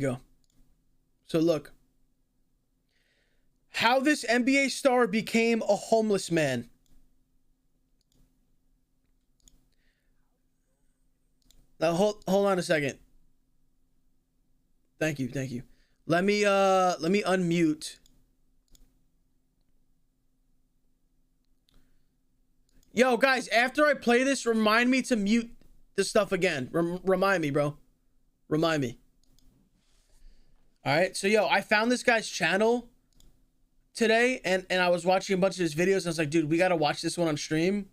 Go. So look. How this NBA star became a homeless man. Now hold on a second. Thank you. Let me unmute. Yo, guys, after I play this, remind me to mute this stuff again. Remind me, bro. Remind me. All right, so yo, I found this guy's channel today, and I was watching a bunch of his videos, and I was like, dude, we gotta watch this one on stream.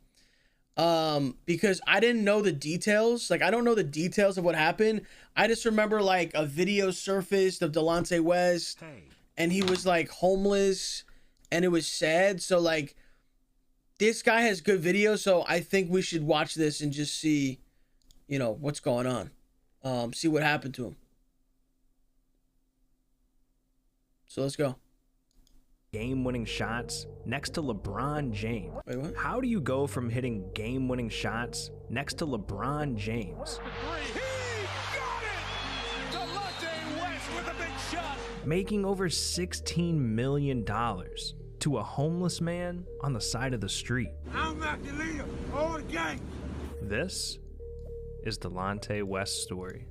Because I didn't know the details. Like, I don't know the details of what happened. I just remember like a video surfaced of Delonte West, and he was like homeless, and it was sad. So like, this guy has good videos, so I think we should watch this and just see, you know, what's going on. See what happened to him. So let's go. Game-winning shots next to LeBron James. Wait, what? How do you go from hitting game-winning shots next to LeBron James? Making over $16 million to a homeless man on the side of the street. I'm not the leader. All the gang. This is Delonte West's story.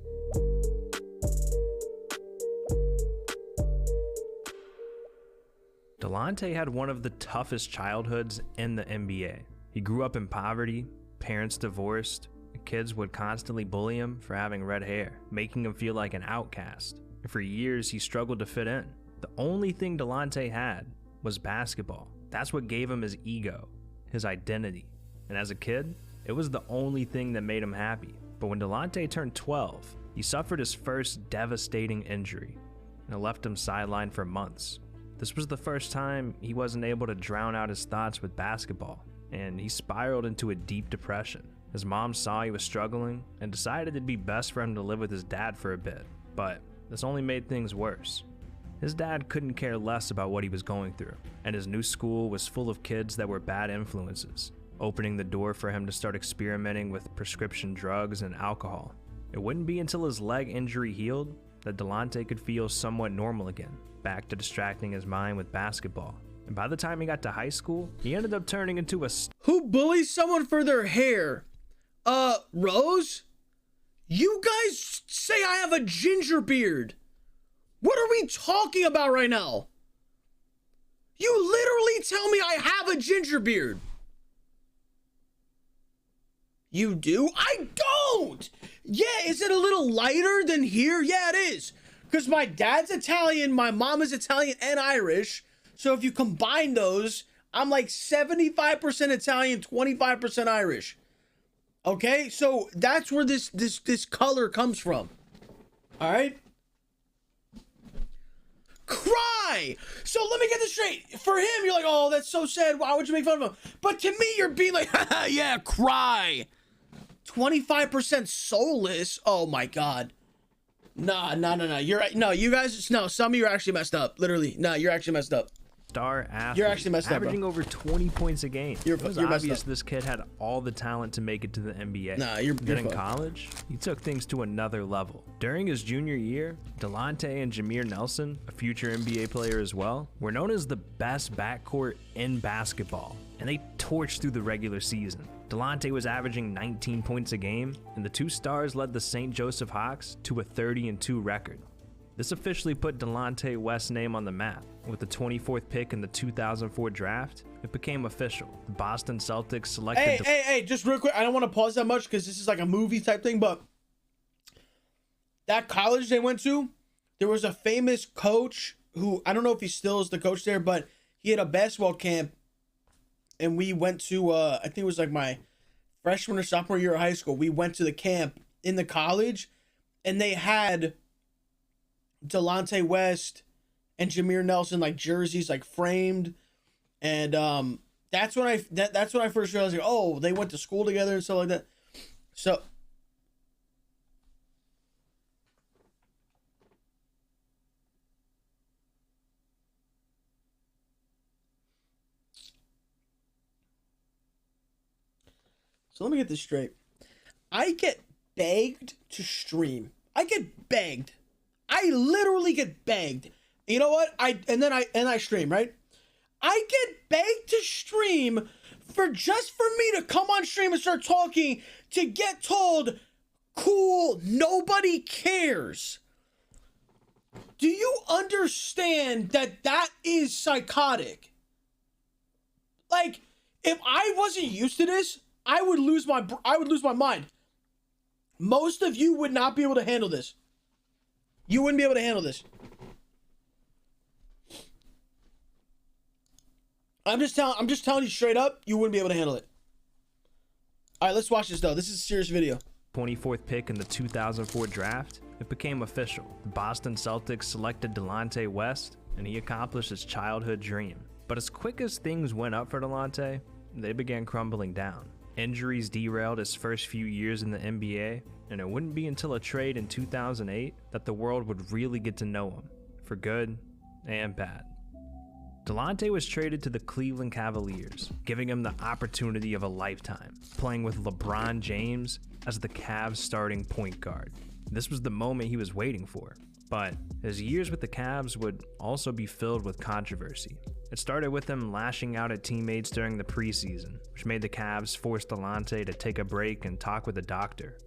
Delonte had one of the toughest childhoods in the NBA. He grew up in poverty, parents divorced, and kids would constantly bully him for having red hair, making him feel like an outcast. And for years, he struggled to fit in. The only thing Delonte had was basketball. That's what gave him his ego, his identity. And as a kid, it was the only thing that made him happy. But when Delonte turned 12, he suffered his first devastating injury, and it left him sidelined for months. This was the first time he wasn't able to drown out his thoughts with basketball, and he spiraled into a deep depression. His mom saw he was struggling and decided it'd be best for him to live with his dad for a bit, but this only made things worse. His dad couldn't care less about what he was going through, and his new school was full of kids that were bad influences, opening the door for him to start experimenting with prescription drugs and alcohol. It wouldn't be until his leg injury healed that Delonte could feel somewhat normal again, back to distracting his mind with basketball. And by the time he got to high school, he ended up turning into a... Who bullies someone for their hair? Rose? You guys say I have a ginger beard. What are we talking about right now? You literally tell me I have a ginger beard. You do? I don't! Yeah, is it a little lighter than here? Yeah, it is. Because my dad's Italian, my mom is Italian and Irish. So if you combine those, I'm like 75% Italian, 25% Irish. Okay, so that's where this color comes from. All right. Cry. So let me get this straight. For him, you're like, oh, that's so sad. Why would you make fun of him? But to me, you're being like, yeah, cry. 25% soulless. Oh my God. Nah. You're right. No, you guys, no, some of you are actually messed up. Literally. Nah, you're actually messed up. Star athlete, you're actually messed up, averaging over 20 points a game. It was obvious this kid had all the talent to make it to the NBA. Nah, you're Then in fucked. college, he took things to another level. During his junior year, Delonte and Jameer Nelson, a future NBA player as well, were known as the best backcourt in basketball, and they torched through the regular season. Delonte was averaging 19 points a game, and the two stars led the St. Joseph Hawks to a 30-2 record. This officially put Delonte West's name on the map. With the 24th pick in the 2004 draft, it became official. The Boston Celtics selected... Hey, just real quick. I don't want to pause that much because this is like a movie type thing, but that college they went to, there was a famous coach who, I don't know if he still is the coach there, but he had a basketball camp, and we went to, I think it was like my freshman or sophomore year of high school. We went to the camp in the college, and they had Delonte West and Jameer Nelson like jerseys like framed, and that's when I first realized like, oh, they went to school together and stuff like that. So let me get this straight. I get begged to stream. I get begged I literally get begged. You know what? And I stream, right? I get begged to stream for me to come on stream and start talking to get told, cool, nobody cares. Do you understand that that is psychotic? Like, if I wasn't used to this, I would lose my mind. Most of you would not be able to handle this. You wouldn't be able to handle this. I'm just telling you straight up, you wouldn't be able to handle it. All right, let's watch this though. This is a serious video. 24th pick in the 2004 draft, it became official. The Boston Celtics selected Delonte West, and he accomplished his childhood dream. But as quick as things went up for Delonte, they began crumbling down. Injuries derailed his first few years in the NBA, and it wouldn't be until a trade in 2008 that the world would really get to know him, for good and bad. Delonte was traded to the Cleveland Cavaliers, giving him the opportunity of a lifetime, playing with LeBron James as the Cavs' starting point guard. This was the moment he was waiting for, but his years with the Cavs would also be filled with controversy. It started with him lashing out at teammates during the preseason, which made the Cavs force Delonte to take a break and talk with a doctor.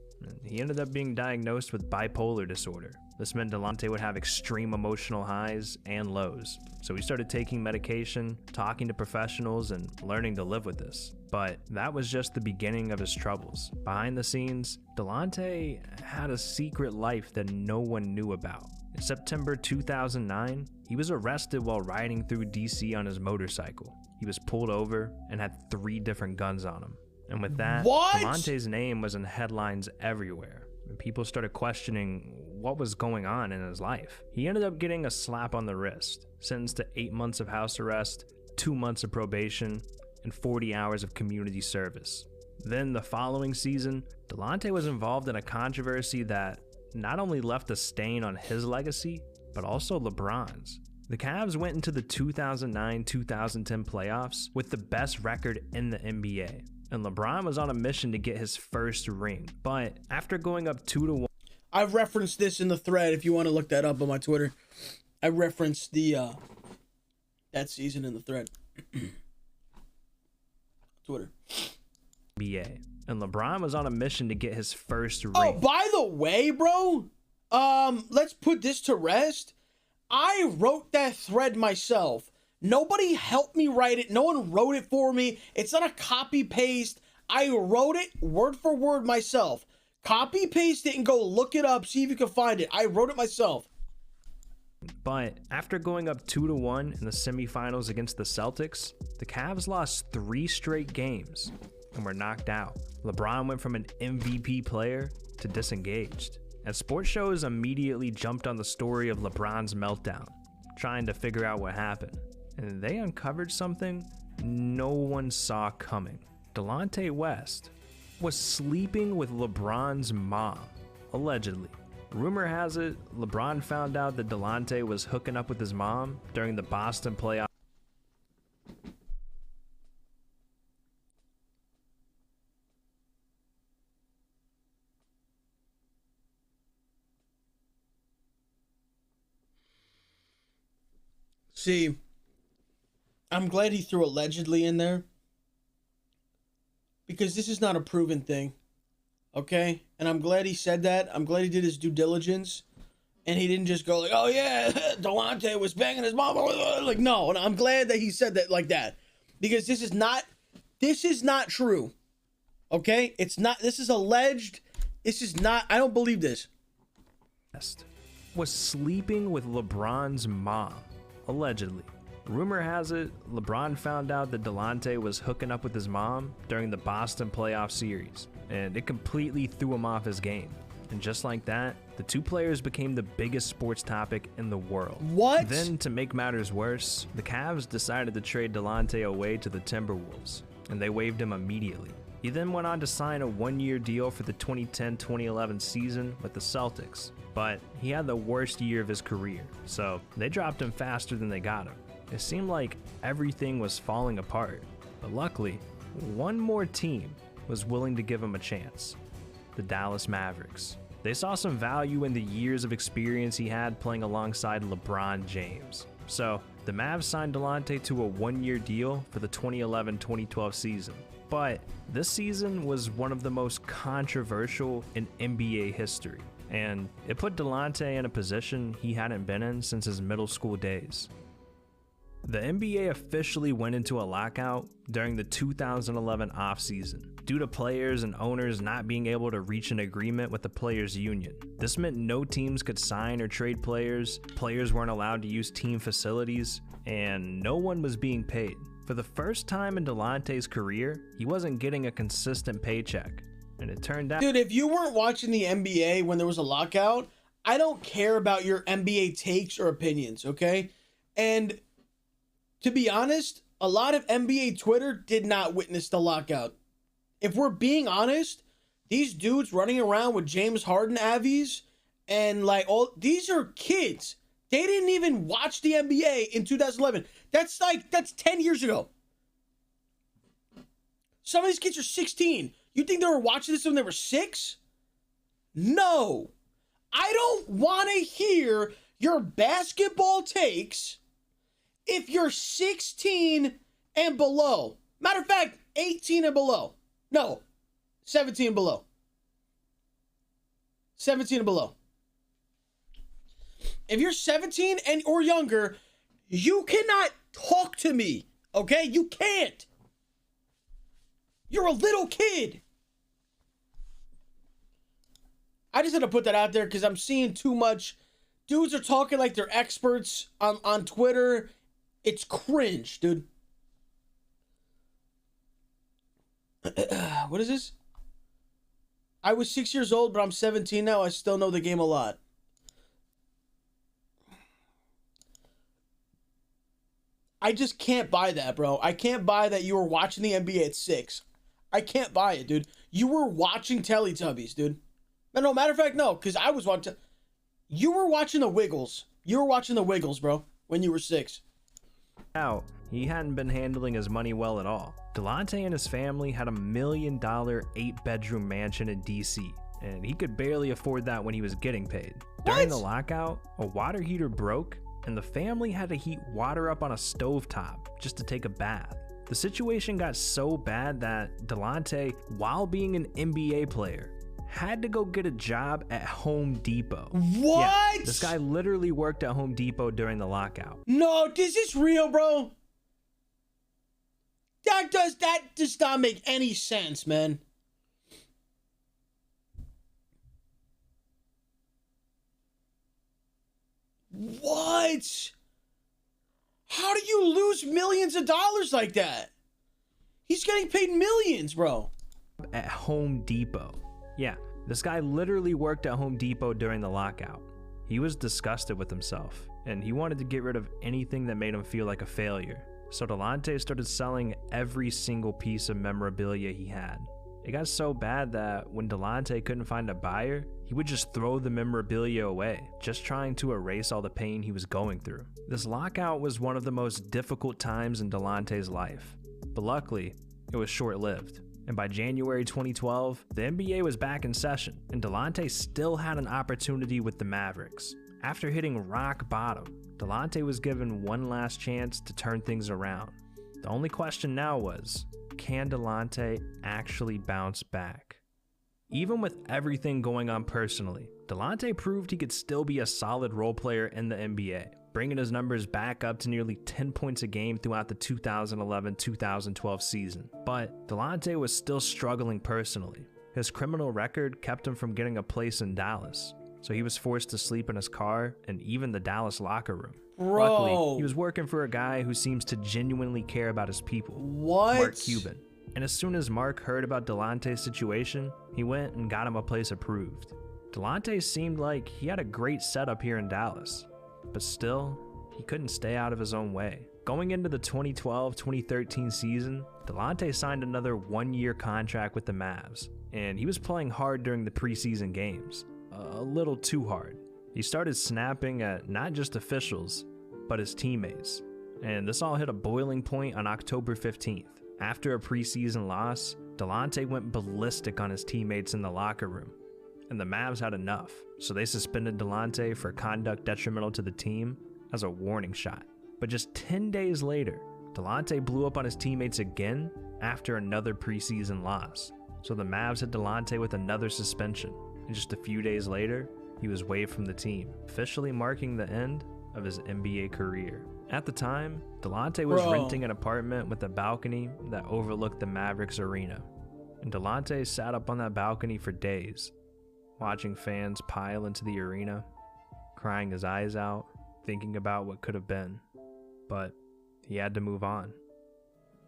He ended up being diagnosed with bipolar disorder. This meant Delonte would have extreme emotional highs and lows. So he started taking medication, talking to professionals, and learning to live with this. But that was just the beginning of his troubles. Behind the scenes, Delonte had a secret life that no one knew about. In September 2009, he was arrested while riding through DC on his motorcycle. He was pulled over and had 3 different guns on him. And with that, Delonte's name was in headlines everywhere, and people started questioning what was going on in his life. He ended up getting a slap on the wrist, sentenced to 8 months of house arrest, 2 months of probation, and 40 hours of community service. Then the following season, Delonte was involved in a controversy that not only left a stain on his legacy, but also LeBron's. The Cavs went into the 2009-2010 playoffs with the best record in the NBA. And LeBron was on a mission to get his first ring. But after going up 2-1... I've referenced this in the thread if you want to look that up on my Twitter. I referenced the that season in the thread. Twitter. NBA. And LeBron was on a mission to get his first ring. Oh, by the way, bro, let's put this to rest. I wrote that thread myself. Nobody helped me write it. No one wrote it for me. It's not a copy paste. I wrote it word for word myself. Copy paste it and go look it up. See if you can find it. I wrote it myself. But after going up 2-1 in the semifinals against the Celtics, the Cavs lost 3 straight games and were knocked out. LeBron went from an MVP player to disengaged. And sports shows immediately jumped on the story of LeBron's meltdown, trying to figure out what happened. And they uncovered something no one saw coming. Delonte West was sleeping with LeBron's mom, allegedly. Rumor has it, LeBron found out that Delonte was hooking up with his mom during the Boston playoff. See, I'm glad he threw allegedly in there, because this is not a proven thing, okay? And I'm glad he said that. I'm glad he did his due diligence, and he didn't just go like, oh yeah, Delonte was banging his mom. Like, no, and I'm glad that he said that like that, because this is not true, okay? It's not, this is alleged. This is not, I don't believe this. Was sleeping with LeBron's mom, allegedly. Rumor has it, LeBron found out that Delonte was hooking up with his mom during the Boston playoff series, and it completely threw him off his game. And just like that, the two players became the biggest sports topic in the world. What? Then, to make matters worse, the Cavs decided to trade Delonte away to the Timberwolves, and they waived him immediately. He then went on to sign a 1-year deal for the 2010-2011 season with the Celtics, but he had the worst year of his career, so they dropped him faster than they got him. It seemed like everything was falling apart, but luckily, one more team was willing to give him a chance: the Dallas Mavericks. They saw some value in the years of experience he had playing alongside LeBron James. So, the Mavs signed Delonte to a one-year deal for the 2011-2012 season. But this season was one of the most controversial in NBA history, and it put Delonte in a position he hadn't been in since his middle school days. The NBA officially went into a lockout during the 2011 offseason due to players and owners not being able to reach an agreement with the players' union. This meant no teams could sign or trade players, players weren't allowed to use team facilities, and no one was being paid. For the first time in Delonte's career, he wasn't getting a consistent paycheck, and it turned out— Dude, if you weren't watching the NBA when there was a lockout, I don't care about your NBA takes or opinions, okay? And to be honest, a lot of NBA Twitter did not witness the lockout. If we're being honest, these dudes running around with James Harden avies and like all these are kids. They didn't even watch the NBA in 2011. That's 10 years ago. Some of these kids are 16. You think they were watching this when they were 6? No. I don't want to hear your basketball takes if you're 16 and below. Matter of fact, 18 and below. No, 17 and below. 17 and below. If you're 17 and or younger, you cannot talk to me, okay? You can't. You're a little kid. I just had to put that out there because I'm seeing too much. Dudes are talking like they're experts on Twitter. It's cringe, dude. What is this? I was 6 years old, but I'm 17 now. I still know the game a lot. I just can't buy that, bro. I can't buy that you were watching the NBA at 6. I can't buy it, dude. You were watching Teletubbies, dude. No, matter of fact, no, because I was watching. You were watching the Wiggles. You were watching the Wiggles, bro, when you were 6. Out, he hadn't been handling his money well at all. Delonte and his family had $1 million 8-bedroom mansion in DC, and he could barely afford that when he was getting paid. During the lockout, a water heater broke, and the family had to heat water up on a stovetop just to take a bath. The situation got so bad that Delonte, while being an NBA player, had to go get a job at Home Depot. What? Yeah, this guy literally worked at Home Depot during the lockout. No, this is real, bro. That does not make any sense, man. What? How do you lose millions of dollars like that? He's getting paid millions, bro. At Home Depot. Yeah, this guy literally worked at Home Depot during the lockout. He was disgusted with himself, and he wanted to get rid of anything that made him feel like a failure. So Delonte started selling every single piece of memorabilia he had. It got so bad that when Delonte couldn't find a buyer, he would just throw the memorabilia away, just trying to erase all the pain he was going through. This lockout was one of the most difficult times in Delonte's life, but luckily, it was short-lived. And by January 2012, the NBA was back in session, and Delonte still had an opportunity with the Mavericks. After hitting rock bottom, Delonte was given one last chance to turn things around. The only question now was, can Delonte actually bounce back? Even with everything going on personally, Delonte proved he could still be a solid role player in the NBA, bringing his numbers back up to nearly 10 points a game throughout the 2011-2012 season. But Delonte was still struggling personally. His criminal record kept him from getting a place in Dallas, so he was forced to sleep in his car and even the Dallas locker room. Bro. Luckily, he was working for a guy who seems to genuinely care about his people, What? Mark Cuban. And as soon as Mark heard about Delonte's situation, he went and got him a place approved. Delonte seemed like he had a great setup here in Dallas, but still, he couldn't stay out of his own way. Going into the 2012-2013 season, Delonte signed another one-year contract with the Mavs, and he was playing hard during the preseason games. A little too hard. He started snapping at not just officials, but his teammates. And this all hit a boiling point on October 15th. After a preseason loss, Delonte went ballistic on his teammates in the locker room. and the Mavs had enough, so they suspended Delonte for conduct detrimental to the team as a warning shot. But just 10 days later, Delonte blew up on his teammates again after another preseason loss. So the Mavs hit Delonte with another suspension, and just a few days later, he was waived from the team, officially marking the end of his NBA career. At the time, Delonte was renting an apartment with a balcony that overlooked the Mavericks arena, and Delonte sat up on that balcony for days, watching fans pile into the arena, crying his eyes out, thinking about what could have been. But he had to move on.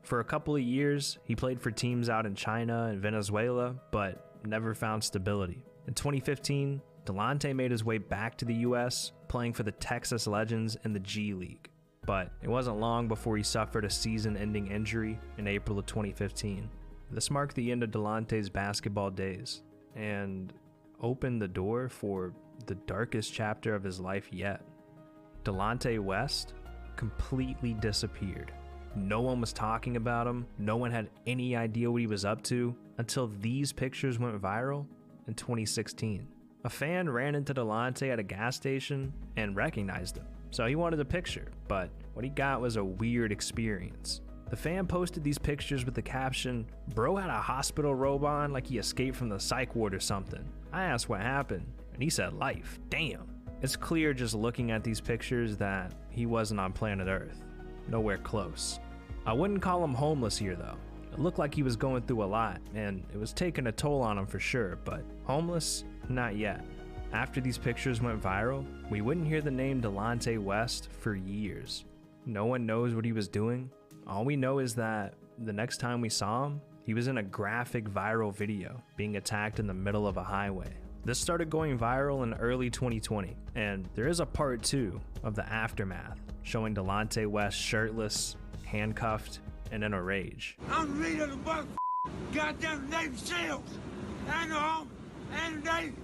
For a couple of years, he played for teams out in China and Venezuela, but never found stability. In 2015, Delonte made his way back to the US, playing for the Texas Legends in the G League. But it wasn't long before he suffered a season-ending injury in April of 2015. This marked the end of Delonte's basketball days, and opened the door for the darkest chapter of his life yet. Delonte West completely disappeared. No one was talking about him, no one had any idea what he was up to, until these pictures went viral in 2016. A fan ran into Delonte at a gas station and recognized him, so he wanted a picture, but what he got was a weird experience. The fan posted these pictures with the caption, "Bro had a hospital robe on like he escaped from the psych ward or something." I asked what happened, and he said life. Damn. It's clear just looking at these pictures that he wasn't on planet Earth. Nowhere close. I wouldn't call him homeless here though. It looked like he was going through a lot, and it was taking a toll on him for sure, but homeless? Not yet. After these pictures went viral, we wouldn't hear the name Delonte West for years. No one knows what he was doing. All we know is that the next time we saw him, he was in a graphic viral video being attacked in the middle of a highway. This started going viral in early 2020, and there is a part 2 of the aftermath showing Delonte West shirtless, handcuffed, and in a rage. I'm the leader of the goddamn Navy SEALs, and the Army, and the Navy.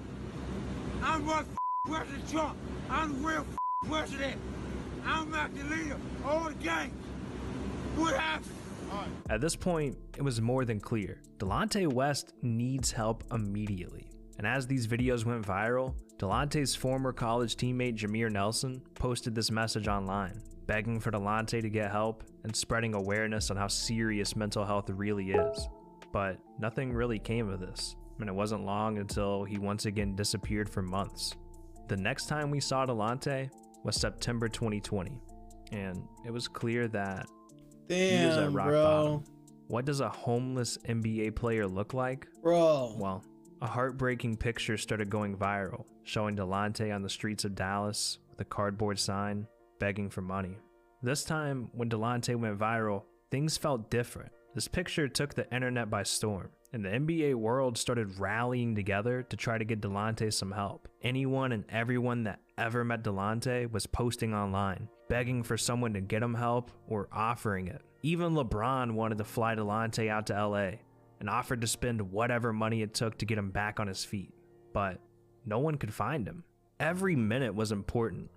I'm what President Trump. I'm the real president. I'm not the leader of all the gangs. What happened? At this point, it was more than clear. Delonte West needs help immediately. And as these videos went viral, Delonte's former college teammate Jameer Nelson posted this message online, begging for Delonte to get help and spreading awareness on how serious mental health really is. But nothing really came of this, and it wasn't long until he once again disappeared for months. The next time we saw Delonte was September 2020, and it was clear that he was at rock bottom. What does a homeless NBA player look like? Well, a heartbreaking picture started going viral, showing Delonte on the streets of Dallas with a cardboard sign, begging for money. This time, when Delonte went viral, things felt different. This picture took the internet by storm, and the NBA world started rallying together to try to get Delonte some help. Anyone and everyone that ever met Delonte was posting online, begging for someone to get him help or offering it. Even LeBron wanted to fly Delonte out to LA and offered to spend whatever money it took to get him back on his feet. But no one could find him. Every minute was important.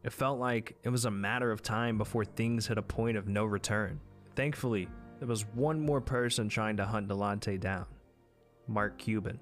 It felt like it was a matter of time before things hit a point of no return. Thankfully, there was one more person trying to hunt Delonte down: Mark Cuban.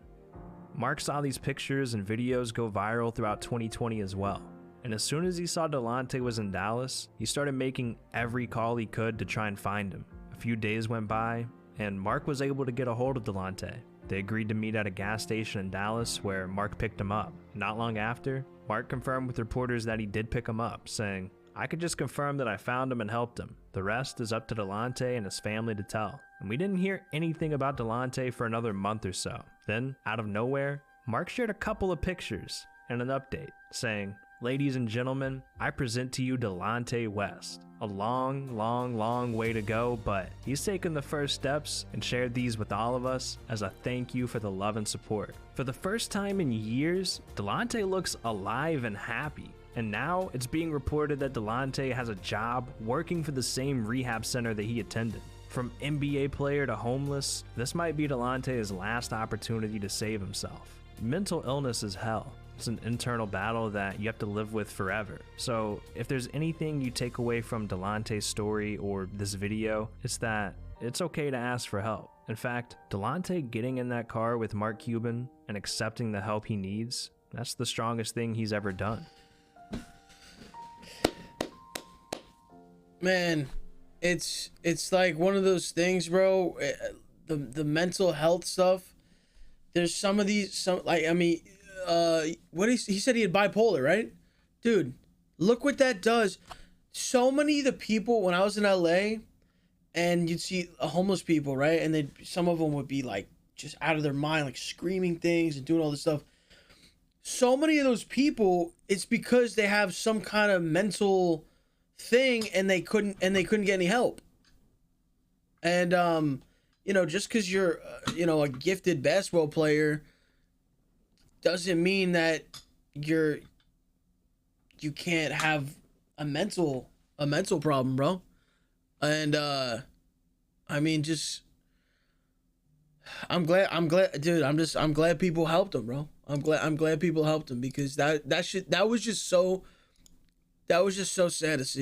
Mark saw these pictures and videos go viral throughout 2020 as well. And as soon as he saw Delonte was in Dallas, he started making every call he could to try and find him. A few days went by, and Mark was able to get a hold of Delonte. They agreed to meet at a gas station in Dallas where Mark picked him up. Not long after, Mark confirmed with reporters that he did pick him up, saying, "I could just confirm that I found him and helped him. The rest is up to Delonte and his family to tell." And we didn't hear anything about Delonte for another month or so. Then, out of nowhere, Mark shared a couple of pictures and an update, saying, "Ladies and gentlemen, I present to you Delonte West. A long way to go, but he's taken the first steps and shared these with all of us as a thank you for the love and support." For the first time in years, Delonte looks alive and happy. And now it's being reported that Delonte has a job working for the same rehab center that he attended. From NBA player to homeless, this might be Delonte's last opportunity to save himself. Mental illness is hell. It's an internal battle that you have to live with forever. So if there's anything you take away from Delonte's story or this video, it's that it's okay to ask for help. In fact, Delonte getting in that car with Mark Cuban and accepting the help he needs, that's the strongest thing he's ever done. Man, it's like one of those things, bro. The mental health stuff. There's some like, I mean, he said he had bipolar, right? Dude, look what that does. So many of the people when I was in LA, and you'd see homeless people, right? And some of them would be like just out of their mind, like screaming things and doing all this stuff. So many of those people, it's because they have some kind of mental thing and they couldn't get any help. And you know, just because you're you know, a gifted basketball player doesn't mean that you can't have a mental problem, bro. And I mean, just I'm glad, dude. I'm glad people helped him, bro. I'm glad people helped him, because that was just so sad to see.